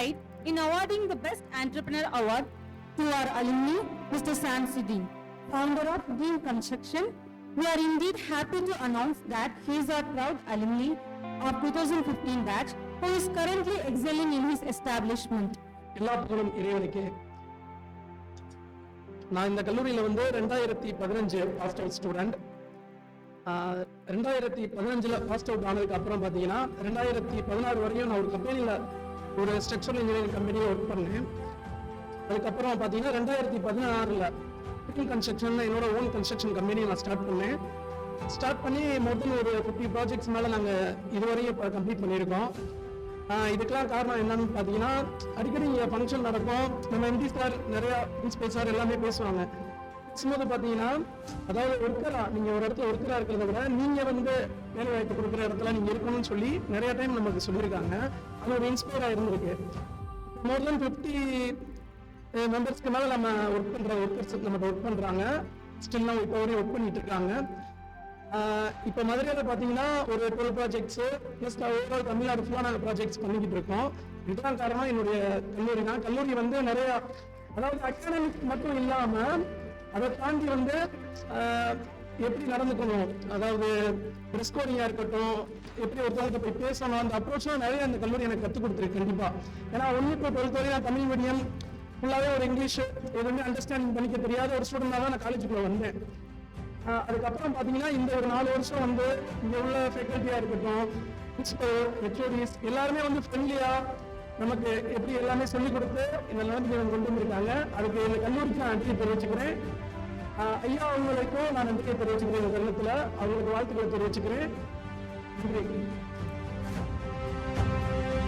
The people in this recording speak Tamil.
pride in awarding the Best Entrepreneur Award to our alumni, Mr. Sam Sidin, founder of Dean Construction. We are indeed happy to announce that he is our proud alumni of 2015 batch who is currently excelling in his establishment. எல்லா புகழும் இறைவனுக்கு. நான் இந்த கல்லூரியில் 2015 passed out student. 2015 passed out ஆனதுக்கு அப்புறம் பார்த்தீங்கன்னா 2016 வரையும் நான் ஒரு கம்பெனியில் ஒரு ஸ்ட்ரக்சரல் இன்ஜினியரிங் கம்பெனியில் ஒர்க் பண்ணேன். அதுக்கப்புறம் பார்த்தீங்கன்னா 2016 டிகில் கன்ஸ்ட்ரக்ஷன் என்னோட ஓன் கன்ஸ்ட்ரக்ஷன் கம்பெனியை நான் ஸ்டார்ட் பண்ணி மொத்தம் ஒரு 50 ப்ராஜெக்ட்ஸ் மேலே நாங்கள் இதுவரையும் இப்போ கம்ப்ளீட் பண்ணியிருக்கோம். இதுக்கெல்லாம் காரணம் என்னன்னு பார்த்தீங்கன்னா, அடிக்கடி இங்கே ஃபங்க்ஷன் நடக்கும். நம்ம எம்டி சார், நிறையா பிரின்சிபல் சார் எல்லாமே பேசுவாங்க. பேசும்போது பார்த்தீங்கன்னா, அதாவது நீங்கள் ஒரு இடத்துல ஒர்க்கராக இருக்கிறத விட நீங்கள் வேலை வாய்ப்பு கொடுக்குற இடத்துல நீங்கள் இருக்கணும்னு சொல்லி நிறைய டைம் நமக்கு சொல்லியிருக்காங்க. அது ஒரு இன்ஸ்பயராக இருந்திருக்கு. மோர் தென் 50 மெம்பர்ஸ்க்கு மேலே நம்ம ஒர்க் பண்ணுற ஒர்க்கர்ஸ் நம்மகிட்ட ஒர்க் பண்ணுறாங்க. ஸ்டில்லாம் இப்போ வரையும் ஒர்க் பண்ணிட்டு இருக்காங்க. இப்போ மதுரையில் பார்த்தீங்கன்னா ஒரு 12 ப்ராஜெக்ட்ஸு ப்ளஸ் ஓவரால் தமிழ்நாடு ஃபுல்லாக நாங்கள் ப்ராஜெக்ட்ஸ் பண்ணிக்கிட்டு இருக்கோம். இதுதான் காரணம் என்னுடைய கல்லூரி தான். கல்லூரி நிறையா, அதாவது அகாடமிக் மட்டும் இல்லாமல் அதை தாண்டி எப்படி நடந்துக்கணும், அதாவது ட்ரெஸ் கோடிங்காக இருக்கட்டும், எப்படி ஒருத்தவங்க போய் பேசணும், அந்த அப்ரோச்லாம் நிறைய அந்த கல்லூரி எனக்கு கற்றுக் கொடுத்துருக்கு கண்டிப்பாக. ஏன்னா 1 to 12 வரையும் தமிழ் மீடியம் ஃபுல்லாகவே ஒரு இங்கிலீஷ் எதுவுமே அண்டர்ஸ்டாண்டிங் பண்ணிக்க தெரியாத ஒரு ஸ்டூடெண்டாக தான் நான் காலேஜுக்குள்ளே வந்தேன். அதுக்கப்புறம் பார்த்தீங்கன்னா இந்த ஒரு 4 வருஷம் இங்கே உள்ள ஃபேக்கல்ட்டியாக இருக்கட்டும், பிரின்சிபல், ஹெச்ஓடிஸ் எல்லாருமே ஃப்ரெண்ட்லியாக நமக்கு எப்படி எல்லாமே சொல்லிக் கொடுத்து இந்த நிலைமைக்கு கொண்டு வந்திருக்காங்க. அதுக்கு இந்த கல்லூரிக்கு நான் நன்றியை தெரிவிச்சுக்கிறேன். ஐயா அவங்களுக்கும் நான் நன்றியை தெரிவிச்சுக்கிறேன். இந்த தருணத்தில் அவங்களுக்கு வாழ்த்துக்களை தெரிவிச்சுக்கிறேன். நன்றி.